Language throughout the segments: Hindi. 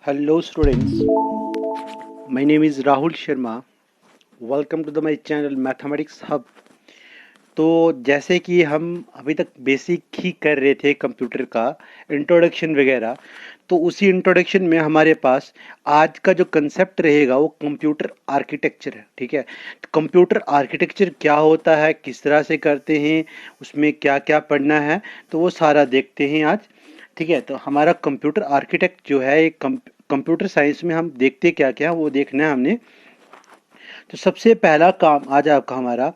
Hello students, my name is Rahul Sharma. Welcome to my channel Mathematics Hub. तो जैसे कि हम अभी तक बेसिक ही कर रहे थे कंप्यूटर का इंट्रोडक्शन वगैरह, तो उसी इंट्रोडक्शन में हमारे पास आज का जो कंसेप्ट रहेगा वो कंप्यूटर आर्किटेक्चर है। ठीक है, तो कंप्यूटर आर्किटेक्चर क्या होता है, किस तरह से करते हैं, उसमें क्या क्या पढ़ना है, तो वो सारा देखते हैं आज। ठीक है, तो हमारा कंप्यूटर आर्किटेक्ट जो है एक कंप्यूटर साइंस में हम देखते क्या क्या वो देखना है हमने। तो सबसे पहला काम आज आपका हमारा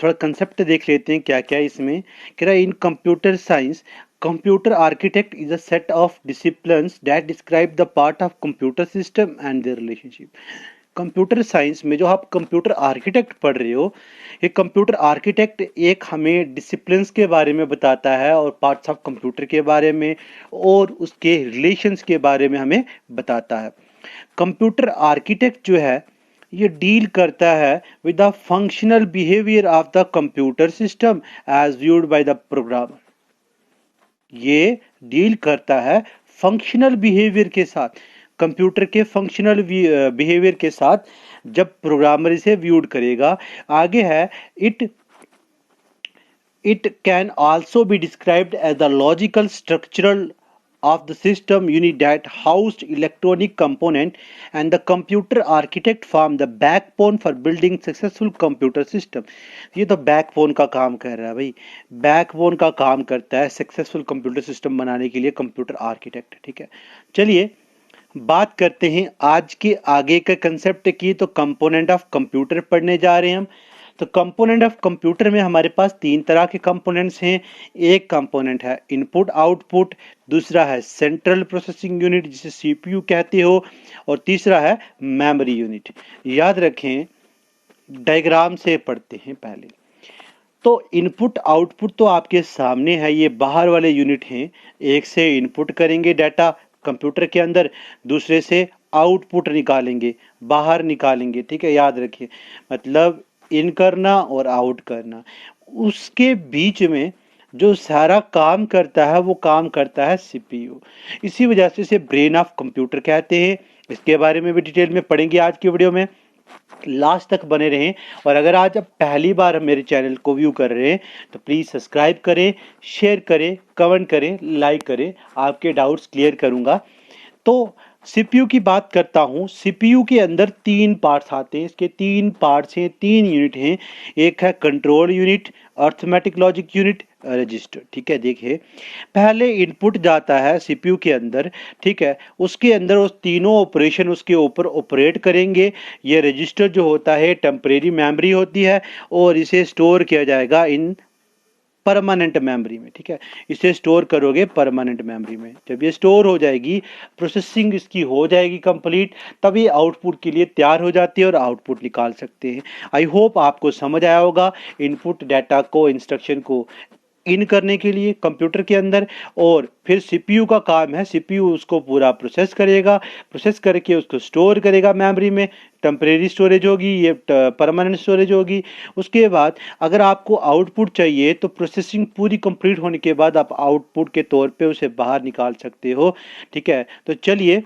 थोड़ा कंसेप्ट देख लेते हैं क्या क्या इसमें। कह रहा है इन computer science computer architect is a set of disciplines that describe the part of computer system and their relationship. Computer science में जो आप कंप्यूटर आर्किटेक्ट पढ़ रहे हो, ये कंप्यूटर आर्किटेक्ट एक हमें डिसिप्लिन्स के बारे में बताता है और पार्ट्स ऑफ कंप्यूटर के बारे में और उसके रिलेशंस के बारे में हमें बताता है। कंप्यूटर आर्किटेक्ट जो है ये डील करता है with the functional behaviour of the computer system as viewed by the programmer. ये डील करता है फंक्शनल बिहेवियर के साथ, कंप्यूटर के फंक्शनल बिहेवियर के साथ जब प्रोग्रामर इसे व्यूड करेगा। आगे है it can also be described as the logical structural of the system unit that housed electronic component, and the computer architect form the backbone for building successful computer system। ये तो बैकबोन का काम कर रहा है भाई, बैकबोन का काम करता है सक्सेसफुल कंप्यूटर सिस्टम बनाने के लिए कंप्यूटर आर्किटेक्ट। ठीक है, चलिए बात करते हैं आज के आगे का कंसेप्ट की। तो कंपोनेंट ऑफ कंप्यूटर पढ़ने जा रहे हैं हम। तो कंपोनेंट ऑफ कंप्यूटर में हमारे पास तीन तरह के कंपोनेंट्स हैं। एक कंपोनेंट है इनपुट आउटपुट, दूसरा है सेंट्रल प्रोसेसिंग यूनिट जिसे सीपीयू कहते हो, और तीसरा है मेमोरी यूनिट। याद रखें, डायग्राम से पढ़ते हैं पहले। तो इनपुट आउटपुट तो आपके सामने है, ये बाहर वाले यूनिट हैं। एक से इनपुट करेंगे डाटा कंप्यूटर के अंदर, दूसरे से आउटपुट निकालेंगे, बाहर निकालेंगे। ठीक है, याद रखिए, मतलब इन करना और आउट करना। उसके बीच में जो सारा काम करता है वो काम करता है सीपीयू। इसी वजह से इसे ब्रेन ऑफ कंप्यूटर कहते हैं। इसके बारे में भी डिटेल में पढ़ेंगे आज की वीडियो में, लास्ट तक बने रहें। और अगर आज आप पहली बार मेरे चैनल को व्यू कर रहे हैं तो प्लीज़ सब्सक्राइब करें, शेयर करें, कमेंट करें, लाइक करें, आपके डाउट्स क्लियर करूंगा। तो सीपीयू की बात करता हूं। सीपीयू के अंदर तीन पार्ट्स आते हैं, इसके तीन पार्ट्स हैं, तीन यूनिट हैं। एक है control unit, arithmetic logic unit, register. ठीक है, देखिए पहले इनपुट जाता है सीपीयू के अंदर। ठीक है, उसके अंदर उस तीनों ऑपरेशन उसके ऊपर ऑपरेट करेंगे। ये रजिस्टर जो होता है टेम्परेरी मेमोरी होती है और इसे स्टोर किया जाएगा इन परमानेंट मेमोरी में। ठीक है, इसे स्टोर करोगे परमानेंट मेमोरी में। जब ये स्टोर हो जाएगी, प्रोसेसिंग इसकी हो जाएगी कंप्लीट, तब ये आउटपुट के लिए तैयार हो जाती है और आउटपुट निकाल सकते हैं। आई होप आपको समझ आया होगा इनपुट डाटा को, इंस्ट्रक्शन को इन करने के लिए कंप्यूटर के अंदर। और फिर सीपीयू का काम है, सीपीयू उसको पूरा प्रोसेस करेगा, प्रोसेस करके उसको स्टोर करेगा मेमोरी में। टेम्परेरी स्टोरेज होगी, ये परमानेंट स्टोरेज होगी। उसके बाद अगर आपको आउटपुट चाहिए तो प्रोसेसिंग पूरी कंप्लीट होने के बाद आप आउटपुट के तौर पे उसे बाहर निकाल सकते हो। ठीक है, तो चलिए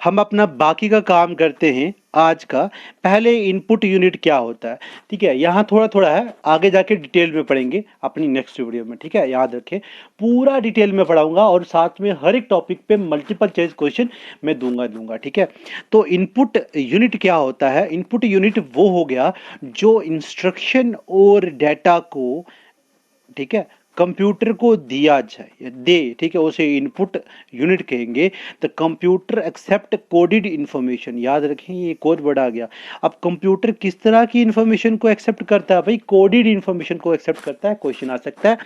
हम अपना बाकी का काम करते हैं आज का। पहले इनपुट यूनिट क्या होता है, ठीक है, यहाँ थोड़ा थोड़ा है, आगे जाके डिटेल में पढ़ेंगे अपनी नेक्स्ट वीडियो में। ठीक है, याद रखें पूरा डिटेल में पढ़ाऊंगा और साथ में हर एक टॉपिक पे मल्टीपल चॉइस क्वेश्चन मैं दूंगा। ठीक है, तो इनपुट यूनिट क्या होता है? इनपुट यूनिट वो हो गया जो इंस्ट्रक्शन और डाटा को, ठीक है, कंप्यूटर को दिया जाए दे। ठीक है, उसे इनपुट यूनिट कहेंगे। The computer accept coded information. याद रखें, ये कोड वर्ड आ गया। अब कंप्यूटर किस तरह की इंफॉर्मेशन को एक्सेप्ट करता है भाई? कोडेड इंफॉर्मेशन को एक्सेप्ट करता है। क्वेश्चन आ सकता है,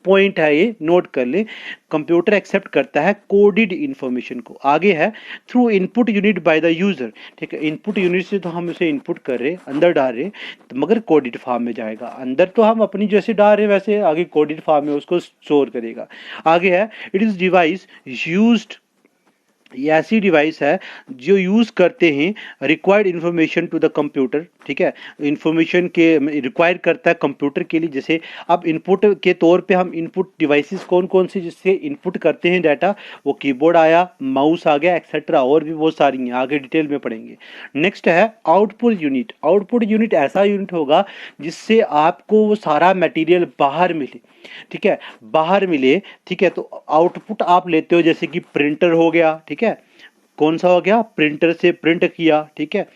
पॉइंट है ये, नोट कर ले। कंप्यूटर एक्सेप्ट करता है कोडेड इंफॉर्मेशन को। आगे है through input unit by the user. ठीक है, इनपुट यूनिट से तो हम उसे इनपुट कर रहे, अंदर डाल रहे, तो मगर कोडेड फॉर्म में जाएगा। अंदर तो हम अपनी जैसे डाल रहे वैसे आगे कोडेड फॉर्म में उसको स्टोर करेगा। आगे है इट इज डिवाइस यूज्ड ये ऐसी डिवाइस है जो यूज़ करते हैं required information to the computer, ठीक है, इन्फॉर्मेशन के रिक्वायर करता है कंप्यूटर के लिए। जैसे अब इनपुट के तौर पे हम इनपुट डिवाइसेस कौन कौन सी जिससे इनपुट करते हैं डाटा, वो कीबोर्ड आया, माउस आ गया, एक्सेट्रा, और भी बहुत सारी हैं, आगे डिटेल में पढ़ेंगे। नेक्स्ट है आउटपुट यूनिट। आउटपुट यूनिट ऐसा यूनिट होगा जिससे आपको वो सारा मटेरियल बाहर मिले, ठीक है, बाहर मिले, ठीक है। तो आउटपुट आप लेते हो जैसे कि प्रिंटर हो गया, ठीक है, कौन सा हो गया, प्रिंटर से प्रिंट किया, ठीक है।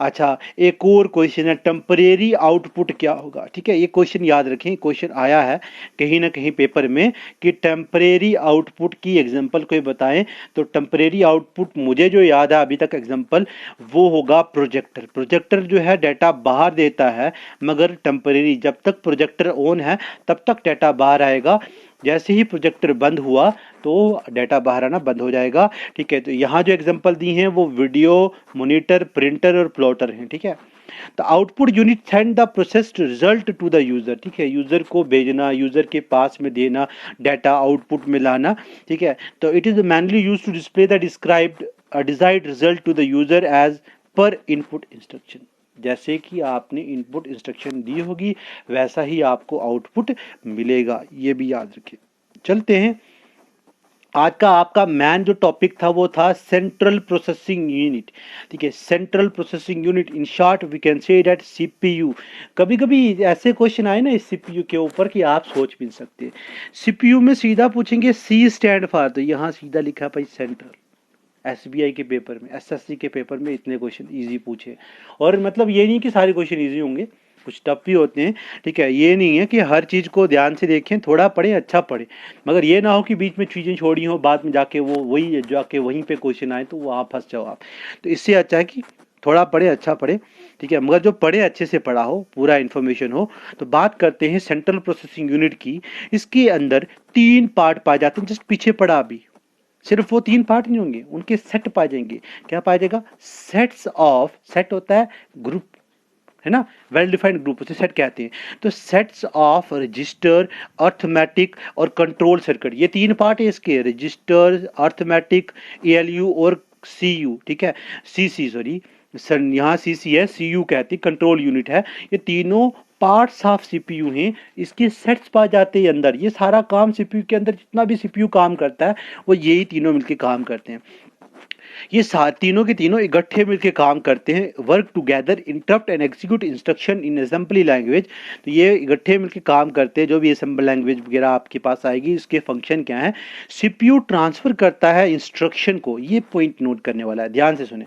अच्छा, एक और क्वेश्चन है टेम्परेरी आउटपुट क्या होगा, ठीक है, ये क्वेश्चन याद रखें, क्वेश्चन आया है कहीं ना कहीं पेपर में कि टेम्परेरी आउटपुट की एग्जांपल कोई बताएं। तो टेम्परेरी आउटपुट मुझे जो याद है अभी तक एग्जांपल, वो होगा प्रोजेक्टर। प्रोजेक्टर जो है डाटा बाहर देता है, मगर टेम्परेरी, जब तक प्रोजेक्टर ऑन है तब तक डाटा बाहर आएगा, जैसे ही प्रोजेक्टर बंद हुआ तो डाटा बाहर आना बंद हो जाएगा, ठीक है। तो यहाँ जो एग्जांपल दी हैं वो वीडियो मॉनिटर, प्रिंटर और प्लॉटर हैं, ठीक है। तो output unit send the processed result to the user, ठीक है, यूजर को भेजना, यूजर के पास में देना, डाटा आउटपुट में लाना, ठीक है। तो it is mainly use to display the described desired result to the user as per input instruction. जैसे कि आपने इनपुट इंस्ट्रक्शन दी होगी वैसा ही आपको आउटपुट मिलेगा, ये भी याद रखें। चलते हैं, आज का आपका मैन जो टॉपिक था वो था सेंट्रल प्रोसेसिंग यूनिट, ठीक है, central processing unit, in short we can say that CPU. कभी कभी ऐसे क्वेश्चन आए ना इस सीपीयू के ऊपर कि आप सोच भी नहीं सकते। सीपीयू में सीधा पूछेंगे सी स्टैंड फॉर, तो यहाँ सीधा लिखा भाई सेंट्रल। एसबीआई के पेपर में, एसएससी के पेपर में इतने क्वेश्चन इजी पूछे, और मतलब ये नहीं कि सारे क्वेश्चन इजी होंगे, कुछ टफ भी होते हैं, ठीक है। ये नहीं है कि हर चीज़ को ध्यान से देखें, थोड़ा पढ़े अच्छा पढ़े, मगर ये ना हो कि बीच में चीज़ें छोड़ी हो, बाद में जाके वो वही जाके वहीं पे क्वेश्चन आए तो वहाँ फंस जाओ आप। तो इससे अच्छा है कि थोड़ा पढ़े अच्छा पढ़े, ठीक है, मगर जो पढ़े अच्छे से पढ़ा हो, पूरा इन्फॉर्मेशन हो। तो बात करते हैं सेंट्रल प्रोसेसिंग यूनिट की। इसके अंदर 3 पार्ट पाए जाते हैं, जस्ट पीछे पढ़ा अभी। सिर्फ वो 3 पार्ट नहीं होंगे, उनके सेट पाए जाएंगे। क्या पाया जाएगा, सेट्स ऑफ, सेट होता है ग्रुप, है ना, वेल डिफाइंड ग्रुप, उसे सेट कहते हैं। तो सेट्स ऑफ रजिस्टर, अर्थमेटिक और कंट्रोल सर्किट, ये 3 पार्ट है इसके, रजिस्टर, अर्थमेटिक, एएलयू और सीयू, ठीक है, सीसी, सॉरी सर, यहाँ सीसी है, सीयू कहती कंट्रोल यूनिट है। ये तीनों पार्ट्स ऑफ सीपीयू हैं, इसके सेट्स पा जाते हैं अंदर। ये सारा काम सीपीयू के अंदर, जितना भी सीपीयू काम करता है वो यही तीनों मिलके काम करते हैं। ये तीनों के तीनों इकट्ठे मिलकर काम करते हैं, work together, interrupt and execute instruction in assembly language. तो ये इकट्ठे मिलकर काम करते हैं, जो भी असेंबली लैंग्वेज वगैरह आपके पास आएगी, इसके फंक्शन क्या है। सीपीयू ट्रांसफर करता है इंस्ट्रक्शन को, ये पॉइंट नोट करने वाला है, ध्यान से सुने।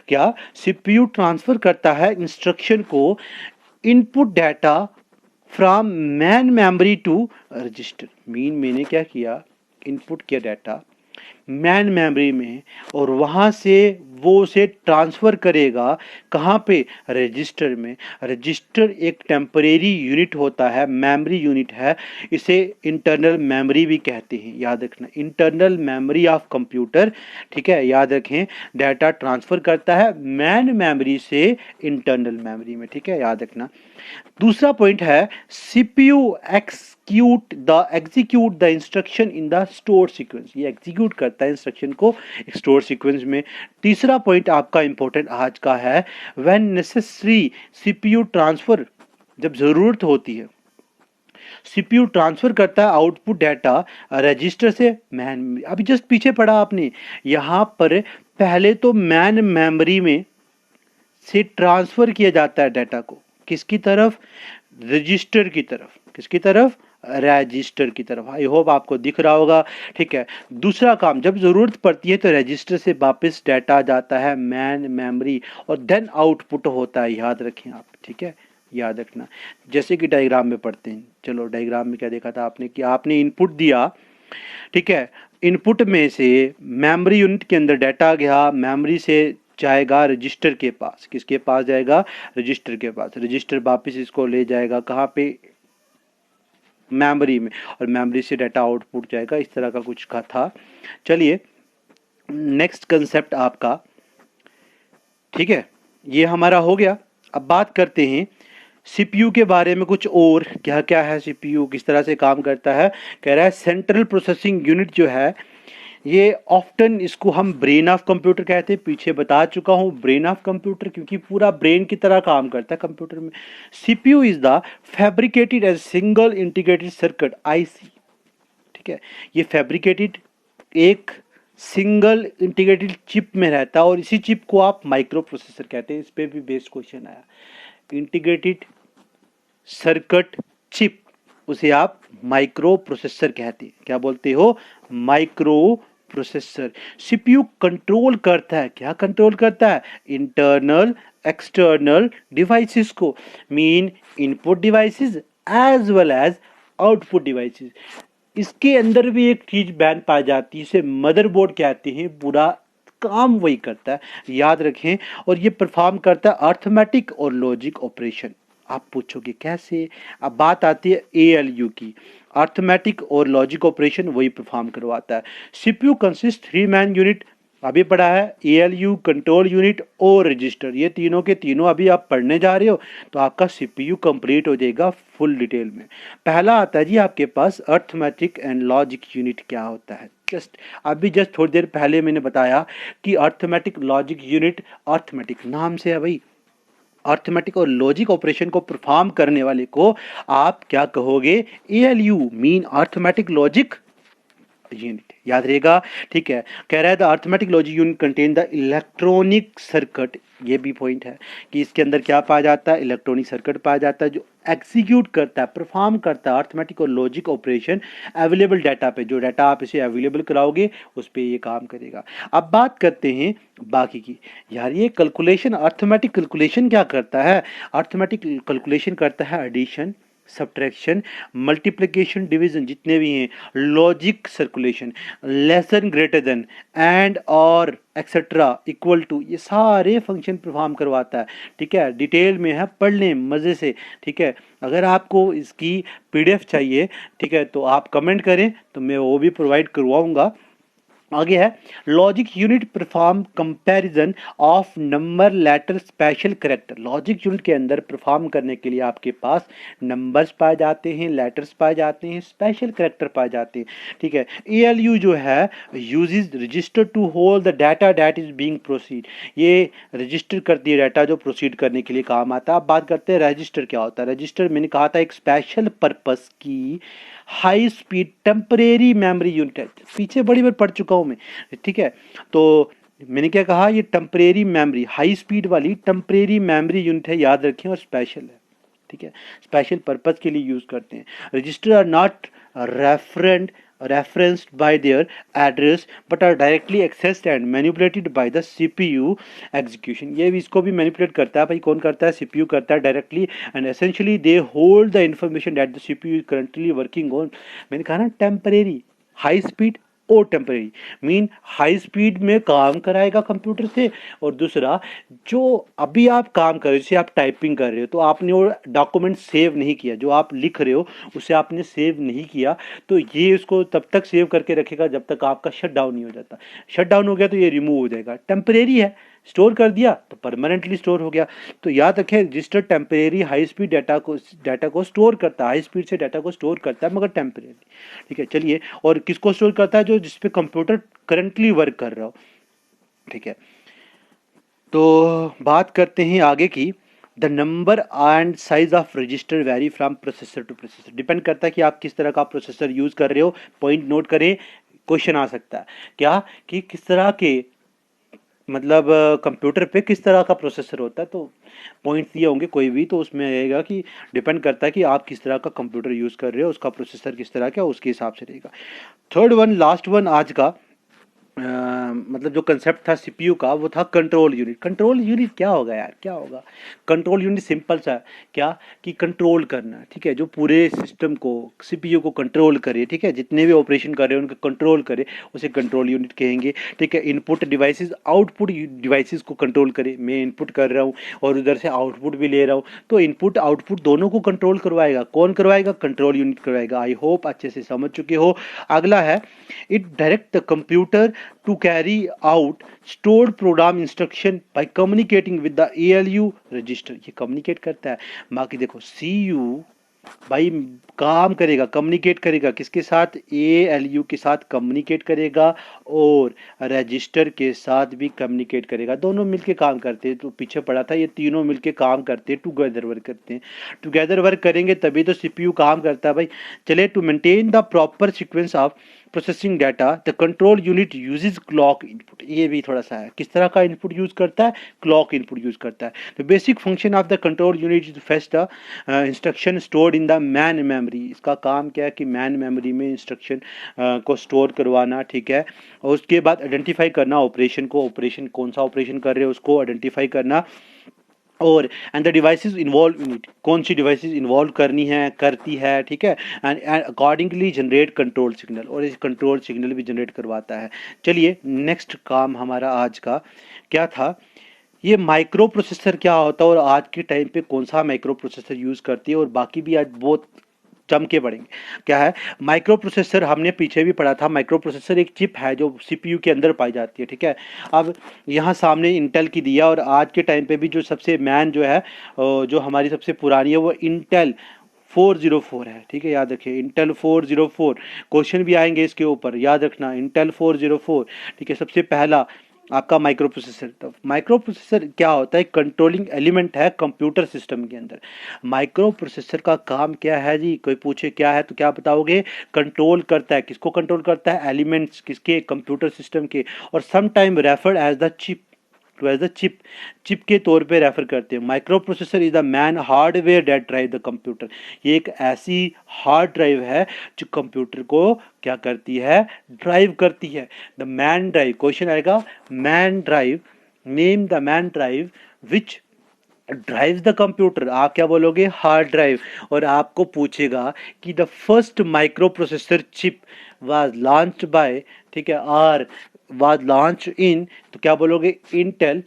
क्या, सीपीयू ट्रांसफर करता है इंस्ट्रक्शन को, input data from main memory to register. मैंने क्या किया, इनपुट किया डाटा मैन मेमोरी में, और वहाँ से वो उसे ट्रांसफ़र करेगा कहाँ पे, रजिस्टर में। रजिस्टर एक टेम्परेरी यूनिट होता है, मेमोरी यूनिट है, इसे इंटरनल मेमोरी भी कहते हैं, याद रखना, इंटरनल मेमोरी ऑफ कंप्यूटर, ठीक है, याद रखें। डाटा ट्रांसफ़र करता है मैन मेमोरी से इंटरनल मेमोरी में, ठीक है, याद रखना। दूसरा पॉइंट है CPU execute the instruction in the store sequence, ये एग्जीक्यूट करता है इंस्ट्रक्शन को स्टोर सीक्वेंस में। तीसरा पॉइंट आपका इंपॉर्टेंट आज का है, व्हेन नेसेसरी सीपीयू ट्रांसफर, जब जरूरत होती है, सीपीयू ट्रांसफर करता है आउटपुट डाटा रजिस्टर से मैन। अभी जस्ट पीछे पढ़ा आपने, यहाँ पर पहले तो मैन मेमोरी में से ट्रांसफर किया जाता है डाटा को, किसकी तरफ, रजिस्टर की तरफ, किसकी तरफ, रजिस्टर की तरफ। आई होप आपको दिख रहा होगा, ठीक है। दूसरा काम, जब जरूरत पड़ती है तो रजिस्टर से वापस डाटा जाता है मैन मेमोरी, और देन आउटपुट होता है, याद रखें आप, ठीक है, याद रखना। जैसे कि डायग्राम में पढ़ते हैं, चलो डायग्राम में क्या देखा था आपने कि आपने इनपुट दिया, ठीक है, इनपुट में से मेमोरी यूनिट के अंदर डाटा गया, मेमोरी से जाएगा रजिस्टर के पास, किसके पास जाएगा, रजिस्टर के पास, रजिस्टर वापस इसको ले जाएगा कहाँ पे, मेमोरी में, और मेमोरी से डाटा आउटपुट जाएगा, इस तरह का कुछ का था। चलिए नेक्स्ट कंसेप्ट आपका, ठीक है, ये हमारा हो गया। अब बात करते हैं सीपीयू के बारे में कुछ और, क्या क्या है सीपीयू, किस तरह से काम करता है। कह रहा है सेंट्रल प्रोसेसिंग यूनिट जो है ये ऑफ्टन इसको हम ब्रेन ऑफ कंप्यूटर कहते हैं, पीछे बता चुका हूँ ब्रेन ऑफ कंप्यूटर क्योंकि पूरा ब्रेन की तरह काम करता है कंप्यूटर में। CPU is the fabricated as single integrated circuit IC, ठीक है, ये फैब्रिकेटेड एक सिंगल इंटीग्रेटेड चिप में रहता है और इसी चिप को आप माइक्रो प्रोसेसर कहते हैं। इस पे भी बेस्ड क्वेश्चन आया, इंटीग्रेटेड सर्किट चिप, उसे आप माइक्रो प्रोसेसर कहते हैं। क्या बोलते हो? Micro processor. सीपीयू कंट्रोल करता है, क्या कंट्रोल करता है? इंटरनल एक्सटर्नल डिवाइसेस को, mean input devices as well as output devices. इसके अंदर भी एक चीज बैन पाई जाती है, इसे मदरबोर्ड कहते हैं। पूरा काम वही करता है, याद रखें। और ये परफॉर्म करता है अर्थमेटिक और लॉजिक ऑपरेशन। आप पूछोगे कैसे? अब बात आती है एएलयू की। अर्थमेटिक और लॉजिक ऑपरेशन वही परफॉर्म करवाता है। सीपीयू कंसिस्ट 3 मैन यूनिट, अभी पढ़ा है, एएलयू, कंट्रोल यूनिट और रजिस्टर। ये तीनों के तीनों अभी आप पढ़ने जा रहे हो तो आपका सीपीयू कंप्लीट हो जाएगा फुल डिटेल में। पहला आता है जी आपके पास अर्थमेटिक एंड लॉजिक यूनिट। क्या होता है? जस्ट थोड़ी देर पहले मैंने बताया कि अर्थमेटिक लॉजिक यूनिट, अर्थमेटिक नाम से है भाई, अर्थमेटिक और लॉजिक ऑपरेशन को परफॉर्म करने वाले को आप क्या कहोगे? ALU, mean arithmetic logic unit, याद रहेगा। ठीक है, कह रहा है the arithmetic logic unit contain the electronic circuit. ये भी पॉइंट है कि इसके अंदर क्या पाया जाता है? इलेक्ट्रॉनिक सर्किट पाया जाता है जो एग्जीक्यूट करता है, परफॉर्म करता है अर्थमेटिक और लॉजिक ऑपरेशन अवेलेबल डाटा पे। जो डाटा आप इसे अवेलेबल कराओगे उस पर ये काम करेगा। अब बात करते हैं बाकी की। यार ये कैलकुलेशन, अर्थमेटिक कैलकुलेशन क्या करता है? अर्थमेटिक कैलकुलेशन करता है एडिशन, सब्ट्रैक्शन, मल्टीप्लिकेशन, डिवीजन, जितने भी हैं, logic circulation, lesson greater than, and और एक्सेट्रा, इक्वल टू, ये सारे फंक्शन परफॉर्म करवाता है। ठीक है, डिटेल में है, पढ़ लें मज़े से। ठीक है, अगर आपको इसकी पीडीएफ चाहिए, ठीक है, तो आप कमेंट करें तो मैं वो भी प्रोवाइड करवाऊंगा। आगे है logic unit perform comparison of number, letter, special character. Logic unit के अंदर परफॉर्म करने के लिए आपके पास नंबर्स पाए जाते हैं, लेटर्स पाए जाते हैं, स्पेशल करेक्टर पाए जाते हैं। ठीक है, एएलयू जो है uses register to hold the data that is being proceed. ये रजिस्टर करती है डाटा जो प्रोसीड करने के लिए काम आता है। अब बात करते हैं रजिस्टर क्या होता है। रजिस्टर मैंने कहा था एक स्पेशल पर्पस की high speed temporary memory unit है, पीछे बड़ी बार पढ़ चुका हूँ मैं। ठीक है, तो मैंने क्या कहा? ये टेम्परेरी मेमोरी, हाई स्पीड वाली टेम्परेरी मेमोरी यूनिट है, याद रखें, और स्पेशल है। ठीक है, स्पेशल पर्पस के लिए यूज करते हैं। Register are not referenced by their address but are directly accessed and manipulated by the CPU execution। ये भी इसको भी मैनिपुलेट करता है भाई। कौन करता है? CPU करता है directly. And essentially they hold the information that the CPU is currently working on. मैंने कहा ना टेम्परेरी, हाई स्पीड और टेम्परेरी, मीन हाई स्पीड में काम कराएगा कंप्यूटर से। और दूसरा, जो अभी आप काम कर रहे हो, जैसे आप टाइपिंग कर रहे हो तो आपने वो डॉक्यूमेंट सेव नहीं किया, जो आप लिख रहे हो उसे आपने सेव नहीं किया, तो ये उसको तब तक सेव करके रखेगा जब तक आपका शट डाउन नहीं हो जाता। शट डाउन हो गया तो ये रिमूव हो जाएगा। टेम्परेरी है, स्टोर कर दिया तो परमानेंटली स्टोर हो गया। तो याद रखें, register temporary high speed data को स्टोर करता है, हाई स्पीड से डाटा को स्टोर करता है मगर टेम्परेरी। ठीक है, चलिए, और किसको स्टोर करता है? जो जिसपे कंप्यूटर करंटली वर्क कर रहा हो। ठीक है, तो बात करते हैं आगे की। The number and size of register very from processor two processor. Depend करता है कि आप किस तरह का प्रोसेसर यूज कर रहे हो। पॉइंट नोट करें, क्वेश्चन आ सकता है क्या कि किस तरह के, मतलब कंप्यूटर पे किस तरह का प्रोसेसर होता है। तो पॉइंट्स दिए होंगे कोई भी, तो उसमें रहेगा कि डिपेंड करता है कि आप किस तरह का कंप्यूटर यूज़ कर रहे हो, उसका प्रोसेसर किस तरह का, उसके हिसाब से रहेगा। थर्ड वन, लास्ट वन आज का, मतलब जो कंसेप्ट था सीपीयू का, वो था कंट्रोल यूनिट। कंट्रोल यूनिट क्या होगा यार? क्या होगा कंट्रोल यूनिट? सिंपल सा, क्या कि कंट्रोल करना। ठीक है, जो पूरे सिस्टम को, सीपीयू को कंट्रोल करे, ठीक है, जितने भी ऑपरेशन कर रहे हैं उनको कंट्रोल करे, उसे कंट्रोल यूनिट कहेंगे। ठीक है, इनपुट डिवाइसेस आउटपुट डिवाइसेस को कंट्रोल करे। मैं इनपुट कर रहा हूँ और उधर से आउटपुट भी ले रहा हूँ, तो इनपुट आउटपुट दोनों को कंट्रोल करवाएगा। कौन करवाएगा? कंट्रोल यूनिट करवाएगा। आई होप अच्छे से समझ चुके हो। अगला है, it direct the computer to carry out stored program instruction by communicating with the ALU register। ये communicate करता है। बाकी देखो, CU भाई काम करेगा, कम्युनिकेट करेगा किसके साथ, ALU के साथ कम्युनिकेट करेगा और रजिस्टर के साथ भी कम्युनिकेट करेगा। दोनों मिलके काम करते हैं, तो पीछे पड़ा था, ये तीनों मिलके काम करते हैं, टुगेदर वर्क करते हैं। टुगेदर वर्क करेंगे तभी तो CPU काम करता है भाई। चलिए, to maintain the proper sequence of processing data the control unit uses clock input. ये भी थोड़ा सा है, किस तरह का इनपुट यूज करता है, क्लॉक इनपुट यूज करता है। The basic function of the control unit is fetch the instruction stored in the man memory. इसका काम क्या है कि मैन मेमोरी में इंस्ट्रक्शन को स्टोर करवाना, ठीक है। और उसके बाद आइडेंटिफाई करना ऑपरेशन को, ऑपरेशन कौन सा ऑपरेशन कर रहे हो उसको आइडेंटिफाई करना। और and the devices involve in it, कौन सी डिवाइसेस इन्वॉल्व करनी है, करती है, ठीक है। And accordingly generate control signal, और इस कंट्रोल सिग्नल भी जनरेट करवाता है। चलिए, नेक्स्ट काम हमारा आज का क्या था, ये माइक्रो प्रोसेसर क्या होता है और आज के टाइम पे कौन सा माइक्रो प्रोसेसर यूज़ करती है, और बाकी भी आज बहुत जम के पढ़ेंगे। क्या है माइक्रो प्रोसेसर, हमने पीछे भी पढ़ा था। माइक्रो प्रोसेसर एक चिप है जो CPU के अंदर पाई जाती है, ठीक है। अब यहाँ सामने इंटेल की दिया, और आज के टाइम पे भी जो सबसे मैन जो है, जो हमारी सबसे पुरानी है, वो इंटेल 404 है, ठीक है। याद रखिए इंटेल 404, क्वेश्चन भी आएंगे इसके ऊपर, याद रखना इंटेल 404, ठीक है। सबसे पहला आपका माइक्रो प्रोसेसर। तो माइक्रो प्रोसेसर क्या होता है, कंट्रोलिंग एलिमेंट है कंप्यूटर सिस्टम के अंदर। माइक्रो प्रोसेसर का काम क्या है जी, कोई पूछे क्या है तो क्या बताओगे, कंट्रोल करता है, किसको कंट्रोल करता है, एलिमेंट्स किसके, कंप्यूटर सिस्टम के। और some time referred as the chip, too as the chip, chip के तौर पे रेफर करते हैं। Microprocessor is the main hardware that drive the computer. ये एक ऐसी हार्ड ड्राइव है जो कंप्यूटर को क्या करती है, ड्राइव करती है। द मैन ड्राइव, क्वेश्चन आएगा man drive, name the man drive which drives the computer. आप क्या बोलोगे, हार्ड ड्राइव। और आपको पूछेगा कि the first micro processor chip was launched by, ठीक है, आर वाज लॉन्च इन, तो क्या बोलोगे, इंटेल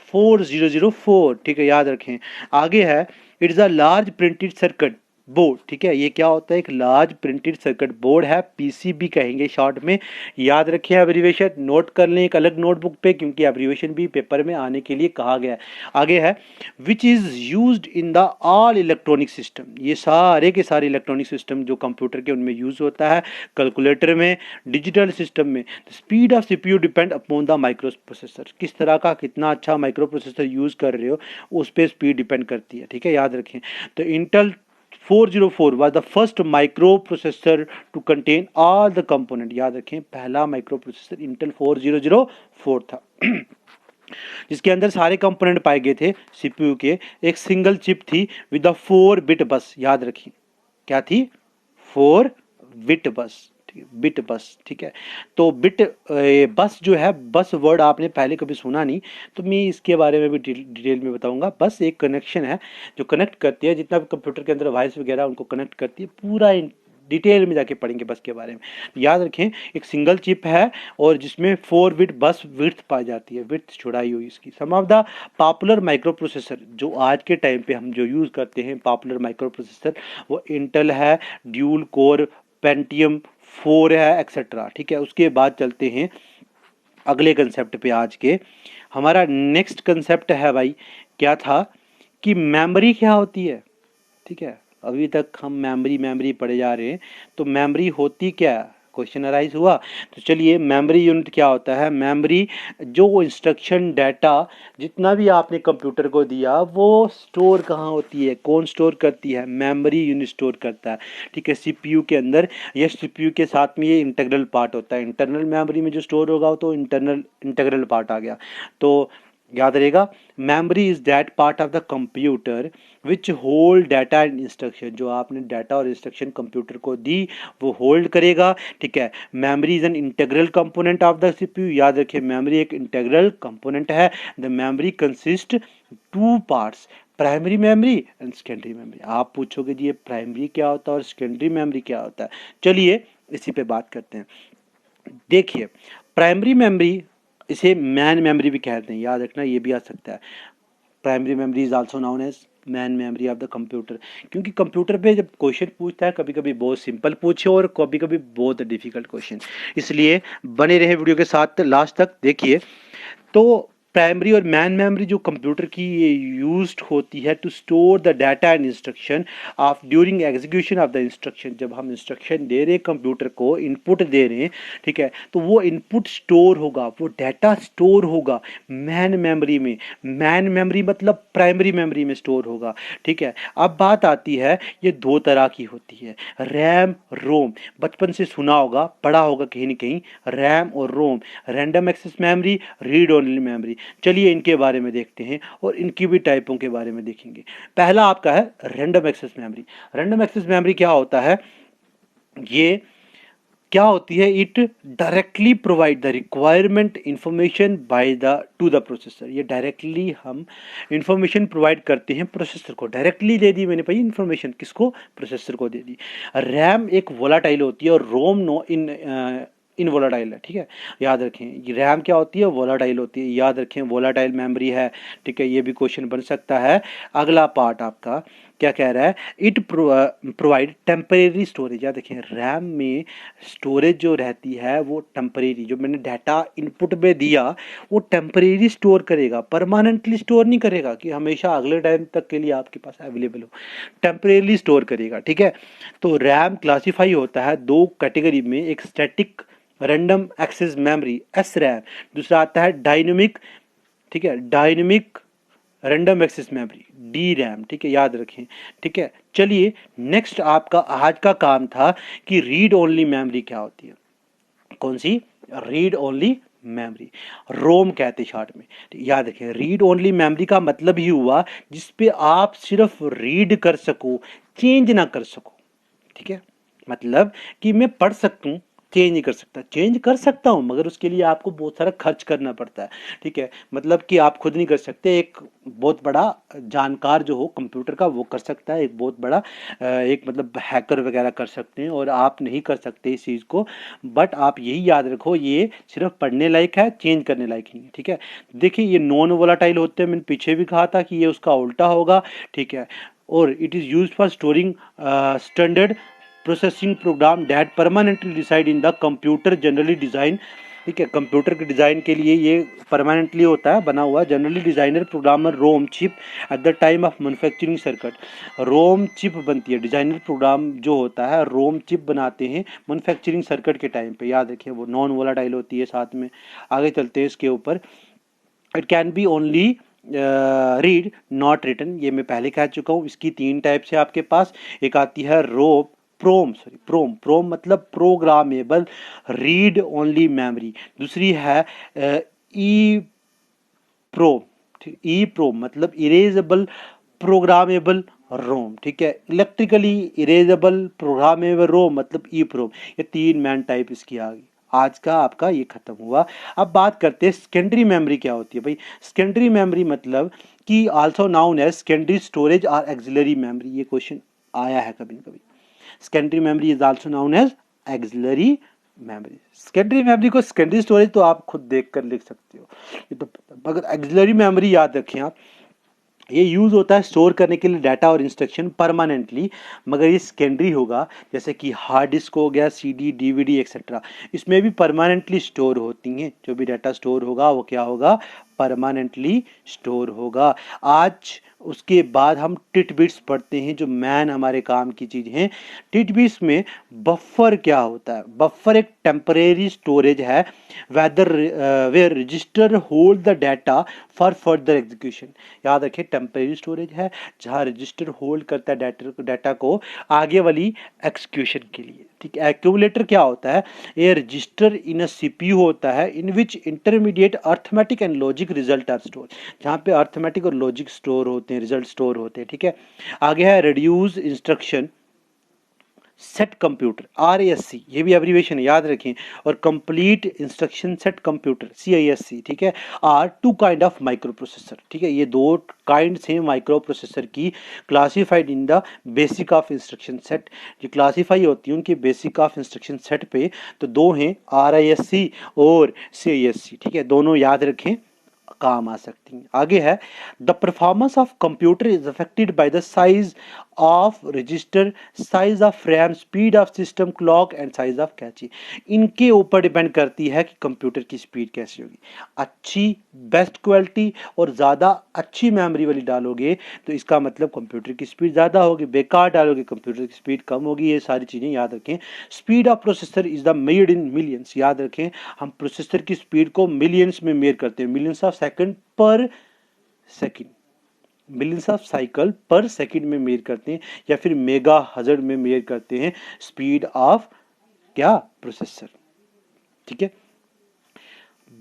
4004, ठीक है, याद रखें। आगे है, it's a large printed circuit board, ठीक है। ये क्या होता है, एक लार्ज प्रिंटेड सर्किट बोर्ड है, PCB कहेंगे शॉर्ट में। याद रखें एब्रीवेशन, नोट कर लें एक अलग नोटबुक पे, क्योंकि एब्रीवेशन भी पेपर में आने के लिए कहा गया है। आगे है, which is used in the all electronic system. ये सारे के सारे इलेक्ट्रॉनिक सिस्टम जो कंप्यूटर के उनमें यूज होता है, कैलकुलेटर में, डिजिटल सिस्टम में। Speed of CPU depend upon the micro processor. किस तरह का, कितना अच्छा माइक्रो प्रोसेसर यूज कर रहे हो उस पर स्पीड डिपेंड करती है, ठीक है, याद रखें। तो Intel 404 was the first microprocessor to contain all the component। याद रखें पहला माइक्रो प्रोसेसर इंटेल 4004 था जिसके अंदर सारे कंपोनेंट पाए गए थे CPU के। एक सिंगल चिप थी विद द 4 बिट बस, याद रखिए क्या थी, 4 बिट बस, बिट बस, ठीक है। तो बिट बस जो है, बस वर्ड आपने पहले कभी सुना नहीं, तो मैं इसके बारे में भी डिटेल में बताऊंगा। बस एक कनेक्शन है जो कनेक्ट करती है, जितना भी कंप्यूटर के अंदर वायर्स वगैरह उनको कनेक्ट करती है, पूरा डिटेल में जाके पढ़ेंगे बस के बारे में। याद रखें एक सिंगल चिप है और जिसमें 4 बिट बस विड्थ पाई जाती है, विड्थ चौड़ाई हुई इसकी। Some of the popular micro processor जो आज के टाइम पे हम जो यूज़ करते हैं पॉपुलर माइक्रो प्रोसेसर, वो इंटेल है, ड्यूल कोर, पेंटियम 4 है, एक्सेट्रा, ठीक है। उसके बाद चलते हैं अगले कंसेप्ट पे। आज के हमारा नेक्स्ट कंसेप्ट है भाई, क्या था कि मेमोरी क्या होती है, ठीक है। अभी तक हम मेमोरी मेमोरी पढ़े जा रहे हैं, तो मेमोरी होती क्या, क्वेश्चन अराइज हुआ। तो चलिए, मेमोरी यूनिट क्या होता है, मेमोरी जो इंस्ट्रक्शन डाटा जितना भी आपने कंप्यूटर को दिया वो स्टोर कहाँ होती है, कौन स्टोर करती है, मेमोरी यूनिट स्टोर करता है, ठीक है, CPU के अंदर। ये CPU के साथ में ये इंटीग्रल पार्ट होता है, इंटरनल मेमोरी में जो स्टोर होगा तो इंटीग्रल पार्ट आ गया। तो याद रहेगा, memory is that part of the computer which hold data and instruction. जो आपने डाटा और इंस्ट्रक्शन कंप्यूटर को दी वो होल्ड करेगा, ठीक है। Memory is an integral component of the CPU। याद रखिए मेमोरी एक इंटीग्रल कंपोनेंट है। The memory consist 2 parts, primary memory and secondary memory. आप पूछोगे जी ये प्राइमरी क्या होता है और सेकेंडरी मेमोरी क्या होता है, चलिए इसी पे बात करते हैं। देखिए, प्राइमरी मेमोरी, इसे मैन मेमोरी भी कहते हैं, याद रखना ये भी आ सकता है। Primary memory is also known as main memory of the computer. क्योंकि कंप्यूटर पे जब क्वेश्चन पूछता है कभी कभी बहुत सिंपल पूछे और कभी कभी बहुत डिफिकल्ट क्वेश्चन, इसलिए बने रहे वीडियो के साथ लास्ट तक देखिए। तो प्राइमरी और मैन मेमोरी जो कंप्यूटर की ये यूज्ड होती है to store the data and instruction of during execution of the instruction. जब हम इंस्ट्रक्शन दे रहे हैं कंप्यूटर को, इनपुट दे रहे हैं, ठीक है, तो वो इनपुट स्टोर होगा, वो डाटा स्टोर होगा मैन मेमोरी में। मैन मेमोरी मतलब प्राइमरी मेमोरी में स्टोर होगा, ठीक है। अब बात आती है, ये दो तरह की होती है, रैम रोम। बचपन से सुना होगा, पढ़ा होगा कहीं ना कहीं, रैम और ROM, random access memory, read only memory. चलिए इनके बारे में देखते हैं और इनकी भी टाइपों के बारे में देखेंगे। पहला आपका है random access memory. Random access memory क्या होता है, ये क्या होती है, it directly provide the requirement information by the to the processor. ये डायरेक्टली हम इंफॉर्मेशन प्रोवाइड करते हैं प्रोसेसर को, डायरेक्टली दे दी मैंने भाई इंफॉर्मेशन, किसको, प्रोसेसर को दे दी। रैम एक वोलाटाइल होती है और रोम नो इनवोलाटाइल है, ठीक है, याद रखें। ये रैम क्या होती है, वोलाटाइल होती है, याद रखें, वोलाटाइल मेमोरी है, ठीक है, ये भी क्वेश्चन बन सकता है। अगला पार्ट आपका क्या कह रहा है, इट प्रोवाइड टेम्परेरी स्टोरेज। याद रखें, रैम में स्टोरेज जो रहती है वो टेम्परेरी, जो मैंने डाटा इनपुट में दिया वो टेम्परेरी स्टोर करेगा, परमानेंटली स्टोर नहीं करेगा कि हमेशा अगले टाइम तक के लिए आपके पास अवेलेबल हो, टेम्परेरी स्टोर करेगा, ठीक है। तो रैम क्लासीफाई होता है दो कैटेगरी में, एक static random access memory S RAM, दूसरा आता है डायनेमिक, ठीक है, dynamic random access memory D RAM, ठीक है, याद रखें, ठीक है। चलिए नेक्स्ट आपका आज का काम था कि रीड ओनली मेमोरी क्या होती है। कौन सी, रीड ओनली मेमोरी, रोम कहते शॉर्ट में। याद रखें, रीड ओनली मेमोरी का मतलब ही हुआ जिसपे आप सिर्फ रीड कर सको, चेंज ना कर सको, ठीक है। मतलब कि मैं पढ़ सकूं, चेंज नहीं कर सकता, चेंज कर सकता हूं मगर उसके लिए आपको बहुत सारा खर्च करना पड़ता है, ठीक है। मतलब कि आप खुद नहीं कर सकते, एक बहुत बड़ा जानकार जो हो कंप्यूटर का वो कर सकता है, एक बहुत बड़ा एक मतलब हैकर वगैरह कर सकते हैं, और आप नहीं कर सकते इस चीज़ को। बट आप यही याद रखो, ये सिर्फ पढ़ने लायक है, चेंज करने लायक नहीं है, ठीक है। देखिए ये नॉन वोलाटाइल होते हैं, मैंने पीछे भी कहा था कि ये उसका उल्टा होगा, ठीक है। और it is use for storing standard processing program that permanently reside in the computer generally design, ठीक है। कंप्यूटर के डिज़ाइन के लिए ये परमानेंटली होता है बना हुआ, generally designer programmer ROM chip at the time of manufacturing circuit. ROM chip बनती है, डिज़ाइनर प्रोग्राम जो होता है रोम चिप बनाते हैं मैन्युफैक्चरिंग सर्किट के टाइम पे, याद रखिए वो नॉन वोलाटाइल होती है साथ में। आगे चलते हैं इसके ऊपर, it can be only read not written, ये मैं पहले कह चुका हूँ। इसकी तीन टाइप्स है आपके पास, एक आती है प्रोम मतलब प्रोग्रामेबल रीड ओनली मेमोरी, दूसरी है ई प्रोम, ई प्रोम मतलब इरेजेबल प्रोग्रामेबल रोम, ठीक है। इलेक्ट्रिकली इरेजेबल प्रोग्रामेबल रोम मतलब ई प्रोम। ये तीन मैन टाइप इसकी आ गई। आज का आपका ये खत्म हुआ। अब बात करते हैं सेकेंडरी मेमोरी क्या होती है भाई। सेकेंडरी मेमोरी मतलब कि also known as secondary storage और एक्सिलरी मेमोरी, ये क्वेश्चन आया है कभी कभी। Secondary memory is also known as auxiliary memory. Secondary memory को सेकेंडरी स्टोरेज तो आप खुद देख कर लिख सकते हो, ये तो मगर एक्सिलरी मेमोरी याद रखें आप, ये यूज़ होता है स्टोर करने के लिए डाटा और इंस्ट्रक्शन परमानेंटली, मगर ये सेकेंडरी होगा, जैसे कि हार्ड डिस्क हो गया, सीडी डीवीडी एक्सेट्रा, इसमें भी परमानेंटली स्टोर होती हैं। जो भी डाटा स्टोर होगा वो क्या होगा, परमानेंटली स्टोर होगा। आज उसके बाद हम टिटबिट्स पढ़ते हैं, जो मैन हमारे काम की चीज़ हैं। टिटबिट्स में बफर क्या होता है, बफर एक टेम्परेरी स्टोरेज है whether where register hold the data for further execution. याद रखें, टेम्परेरी स्टोरेज है जहाँ रजिस्टर होल्ड करता है डाटा को आगे वाली एक्सक्यूशन के लिए, ठीक है। एक्यूमुलेटर क्या होता है, ये रजिस्टर इन अ सीपीयू होता है in which intermediate arithmetic and logic result are store, जहाँ पे अर्थमेटिक और लॉजिक स्टोर होते हैं, रिजल्ट स्टोर होते हैं, ठीक है। आगे है reduce instruction set computer, RASC, ये भी एब्रीवेशन है याद रखें, और complete instruction set computer CISC, ठीक है। Are two kind of microprocessor, ठीक है, ये दो काइंड्स हैं माइक्रो प्रोसेसर की, classified in the basic of instruction set, जो क्लासीफाई होती है उनकी बेसिक ऑफ इंस्ट्रक्शन सेट पे, तो दो हैं RISC और CISC, ठीक है, दोनों याद रखें, काम आ सकती हैं। आगे है the performance of computer is affected by the size of register, size of RAM, speed of system clock and size of cache. इनके ऊपर डिपेंड करती है कि कंप्यूटर की स्पीड कैसी होगी। अच्छी बेस्ट क्वालिटी और ज़्यादा अच्छी मेमोरी वाली डालोगे तो इसका मतलब कंप्यूटर की स्पीड ज़्यादा होगी, बेकार डालोगे कंप्यूटर की स्पीड कम होगी। ये सारी चीज़ें याद रखें। Speed of processor is the made in millions. याद रखें, हम प्रोसेसर की स्पीड को मिलियंस में मेयर करते हैं, मिलियंस ऑफ सेकंड पर सेकंड, मिलियंस ऑफ साइकिल पर सेकंड में मेयर करते हैं, या फिर मेगा हज़ार्ड में मेयर करते हैं स्पीड ऑफ क्या प्रोसेसर। ठीक है,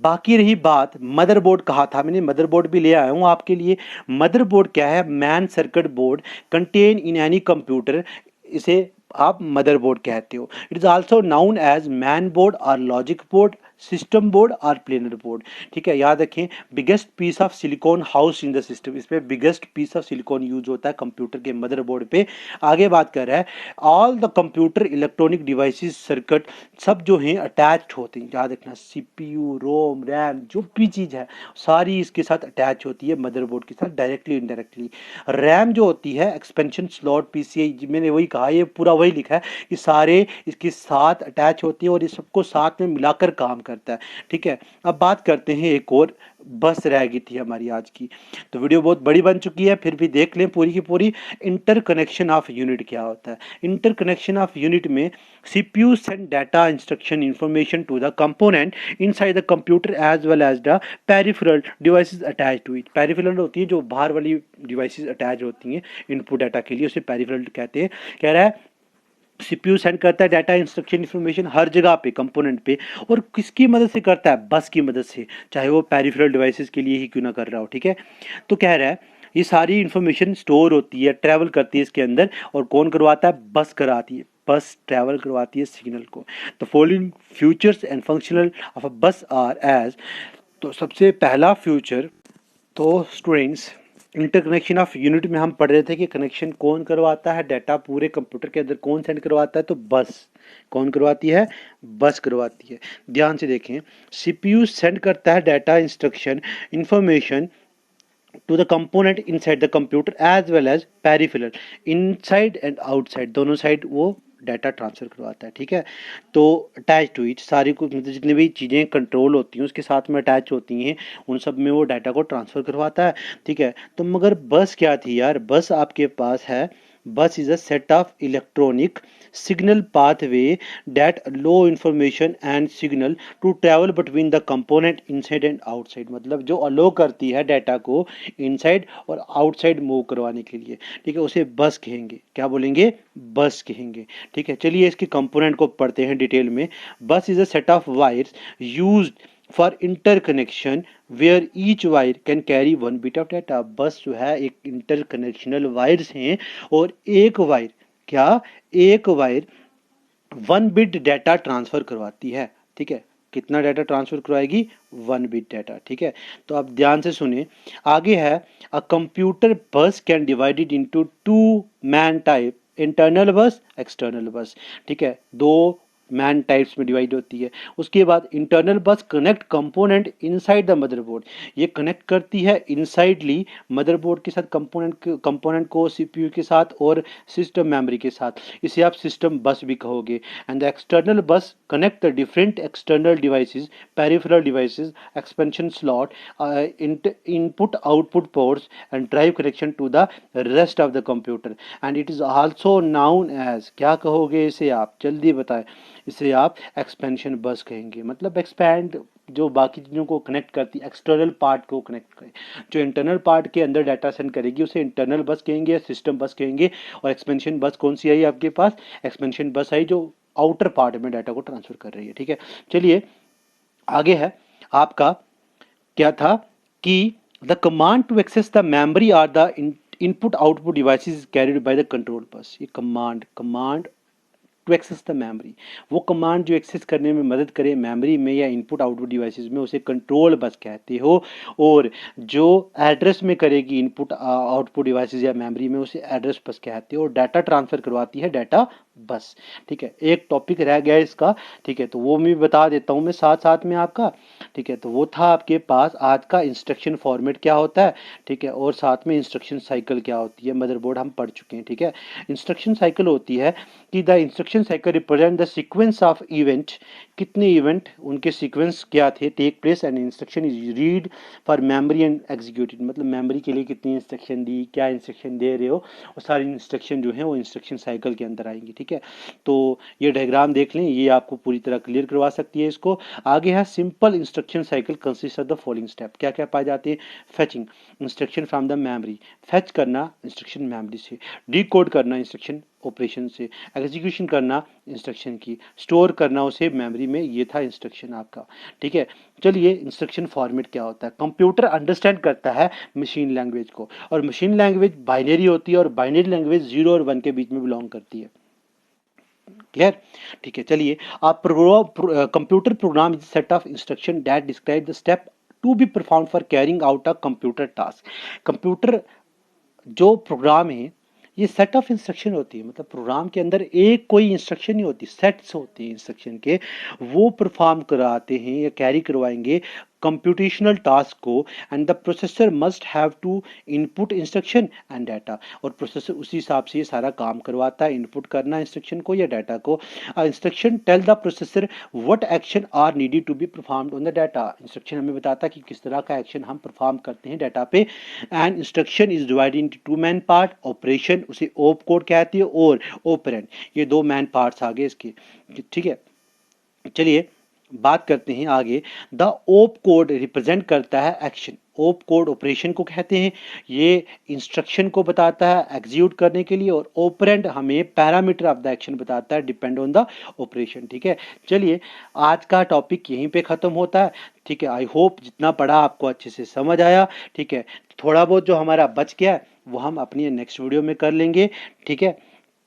बाकी रही बात मदरबोर्ड। कहा था मैंने, मदरबोर्ड भी ले आया हूं आपके लिए। मदरबोर्ड क्या है? Main circuit board contain in any computer, इसे आप मदरबोर्ड कहते हो। It is also known as main board और लॉजिक बोर्ड, सिस्टम बोर्ड और प्लेनर बोर्ड। ठीक है, याद रखें, biggest piece of silicon house in the system, इसमें biggest piece of silicon use होता है कंप्यूटर के मदरबोर्ड पे। आगे बात कर रहा है, all the computer electronic devices circuit सब जो हैं अटैच्ड होते हैं। याद रखना, सीपीयू, रोम, रैम, जो भी चीज़ है सारी इसके साथ अटैच होती है मदरबोर्ड के साथ, डायरेक्टली इनडायरेक्टली। रैम जो होती है एक्सपेंशन स्लॉट पीसीआई, मैंने वही कहा, ये पूरा वही लिखा है कि सारे इसके साथ अटैच होती है और ये सबको साथ में मिलाकर काम करता है। ठीक है, अब बात करते हैं, एक और बस रह गई थी हमारी आज की। तो वीडियो बहुत बड़ी बन चुकी है, फिर भी देख लें पूरी की पूरी। इंटरकनेक्शन ऑफ यूनिट क्या होता है? इंटरकनेक्शन ऑफ यूनिट में CPU send data instruction information to the component inside the computer as well as the peripheral devices attached to it। peripheral होती है जो बाहर वाली devices attach होती हैं इनपुट डाटा के लिए, उसे peripheral कहते हैं। कह रहा है CPU सेंड करता है डाटा इंस्ट्रक्शन इन्फॉर्मेशन हर जगह पे, कंपोनेंट पे, और किसकी मदद से करता है? बस की मदद से, चाहे वो पेरिफेरल डिवाइसेस के लिए ही क्यों ना कर रहा हो। ठीक है, तो कह रहा है ये सारी इंफॉर्मेशन स्टोर होती है, ट्रैवल करती है इसके अंदर, और कौन करवाता है? बस कराती है, बस ट्रैवल करवाती है सिग्नल को। तो following futures and functional of a बस आर एज। तो सबसे पहला फ्यूचर, तो स्टूडेंट्स इंटरकनेक्शन ऑफ यूनिट में हम पढ़ रहे थे कि कनेक्शन कौन करवाता है, डाटा पूरे कंप्यूटर के अंदर कौन सेंड करवाता है? तो बस। कौन करवाती है? बस करवाती है। ध्यान से देखें, सीपीयू सेंड करता है data instruction information to the component inside the computer as well as peripheral, inside and outside, दोनों साइड वो डाटा ट्रांसफर करवाता है। ठीक है, तो अटैच टू इट सारी कुछ मतलब जितनी भी चीज़ें कंट्रोल होती हैं उसके साथ में अटैच होती हैं, उन सब में वो डाटा को ट्रांसफ़र करवाता है। ठीक है, तो मगर बस क्या थी यार? बस आपके पास है, बस is a set of electronic signal pathway that allow information and signal to travel between the component inside and outside। मतलब जो अलो करती है डाटा को इनसाइड और आउटसाइड मूव करवाने के लिए। ठीक है, उसे बस कहेंगे। क्या बोलेंगे? बस कहेंगे। ठीक है, चलिए इसके कंपोनेंट को पढ़ते हैं डिटेल में। Bus is a set of wires used for interconnection where each wire can carry one bit of data. Bus जो है एक इंटरकनेक्शनल वायर्स हैं, और एक वायर क्या? एक wire one bit data transfer करवाती है। ठीक है, कितना डाटा ट्रांसफर करवाएगी? One bit data. ठीक है, तो आप ध्यान से सुने, आगे है, अ कंप्यूटर बस can divided into two man type, internal बस, एक्सटर्नल बस। ठीक है, दो मैन टाइप्स में डिवाइड होती है। उसके बाद इंटरनल बस connect component inside the motherboard, ये कनेक्ट करती है इनसाइडली मदरबोर्ड के साथ कंपोनेंट को, सीपीयू के साथ और सिस्टम मेमोरी के साथ, इसे आप सिस्टम बस भी कहोगे। And the external bus connect the different external devices, peripheral devices, expansion slot, input output ports and drive connection to the rest of the computer. And it is also known as, क्या कहोगे इसे आप? जल्दी बताएं। इसे आप एक्सपेंशन बस कहेंगे। मतलब एक्सपैंड जो बाकी चीज़ों को कनेक्ट करती है, एक्सटर्नल पार्ट को कनेक्ट करे, जो इंटरनल पार्ट के अंदर डाटा सेंड करेगी उसे इंटरनल बस कहेंगे या सिस्टम बस कहेंगे। और एक्सपेंशन बस कौन सी आई आपके पास? एक्सपेंशन बस आई जो आउटर पार्ट में डाटा को ट्रांसफर कर रही है। ठीक है, चलिए आगे है आपका, क्या था कि the command to access the memory or the input output devices carried by the control bus. ये command to access the memory, वो कमांड जो एक्सेस करने में मदद करे मेमोरी में या इनपुट आउटपुट डिवाइसेस में, उसे कंट्रोल बस कहते हो। और जो एड्रेस में करेगी इनपुट आउटपुट डिवाइसेस या मेमोरी में, उसे एड्रेस बस कहते हो। और डाटा ट्रांसफर करवाती है डाटा बस। ठीक है, एक टॉपिक रह गया इसका। ठीक है, तो वो मैं बता देता हूँ मैं साथ साथ में आपका। ठीक है, तो वो था आपके पास आज का इंस्ट्रक्शन फॉर्मेट क्या होता है, ठीक है, और साथ में इंस्ट्रक्शन साइकिल क्या होती है, मदरबोर्ड हम पढ़ चुके हैं, ठीक है। इंस्ट्रक्शन साइकिल होती है कि the instruction cycle represent the sequence of event, कितने इवेंट उनके सीक्वेंस क्या थे, take place and instruction is read for memory and executed, मतलब मेमोरी के लिए कितनी इंस्ट्रक्शन दी, क्या इंस्ट्रक्शन दे रहे हो, वो सारी इंस्ट्रक्शन जो है वो इंस्ट्रक्शन साइकिल के अंदर आएंगी, ठीक है। तो ये डायग्राम देख लें, ये आपको पूरी तरह क्लियर करवा सकती है इसको। आगे है simple instruction cycle consist of the following step, क्या क्या पाए जाते हैं, fetching instruction from the memory, fetch करना इंस्ट्रक्शन मेमोरी से, डिकोड करना इंस्ट्रक्शन ऑपरेशन से, एग्जीक्यूशन करना इंस्ट्रक्शन की, स्टोर करना उसे मेमोरी में, ये था इंस्ट्रक्शन आपका, ठीक है। चलिए इंस्ट्रक्शन फॉर्मेट क्या होता है, कंप्यूटर अंडरस्टैंड करता है मशीन लैंग्वेज को, और मशीन लैंग्वेज बाइनरी होती है, और बाइनरी लैंग्वेज 0 और 1 के बीच में बिलोंग करती है, क्लियर, ठीक है। चलिए, आप computer program is set of instruction that describe the step to be perform for carrying out a computer task. Computer जो प्रोग्राम है ये सेट ऑफ इंस्ट्रक्शन होती है, मतलब प्रोग्राम के अंदर एक कोई इंस्ट्रक्शन नहीं होती, सेट्स होते हैं इंस्ट्रक्शन के, वो परफॉर्म कराते हैं या कैरी करवाएंगे कंप्यूटेशनल टास्क को, and the processor must have to input instruction and data, और प्रोसेसर उसी हिसाब से ये सारा काम करवाता है, इनपुट करना इंस्ट्रक्शन को या डाटा को। Instruction tell the processor what action are needed to be performed on the data, instruction हमें बताता है कि किस तरह का एक्शन हम परफॉर्म करते हैं डाटा पे। And instruction is divided into two man part, operation उसे ओप कोड कहती है, और ऑपरेंड, ये दो मैन पार्ट्स आ गए इसके, ठीक है। चलिए बात करते हैं आगे, द ओप कोड रिप्रेजेंट करता है एक्शन, ओप कोड ऑपरेशन को कहते हैं, ये इंस्ट्रक्शन को बताता है एग्जीक्यूट करने के लिए, और ऑपरेंड हमें पैरामीटर ऑफ द एक्शन बताता है डिपेंड ऑन द ऑपरेशन, ठीक है। चलिए आज का टॉपिक यहीं पे खत्म होता है, ठीक है। आई होप जितना पढ़ा आपको अच्छे से समझ आया, ठीक है। थोड़ा बहुत जो हमारा बच गया वो हम अपनी नेक्स्ट वीडियो में कर लेंगे, ठीक है।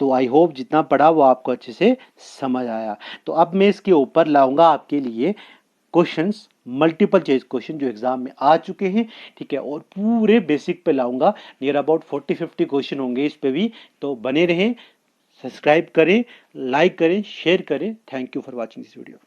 तो आई होप जितना पढ़ा वो आपको अच्छे से समझ आया। तो अब मैं इसके ऊपर लाऊंगा आपके लिए क्वेश्चंस, मल्टीपल चॉइस क्वेश्चन जो एग्जाम में आ चुके हैं, ठीक है, और पूरे बेसिक पे लाऊंगा, नियर अबाउट 40-50 क्वेश्चन होंगे इस पे भी। तो बने रहें, सब्सक्राइब करें, लाइक करें, शेयर करें। Thank you for watching this video.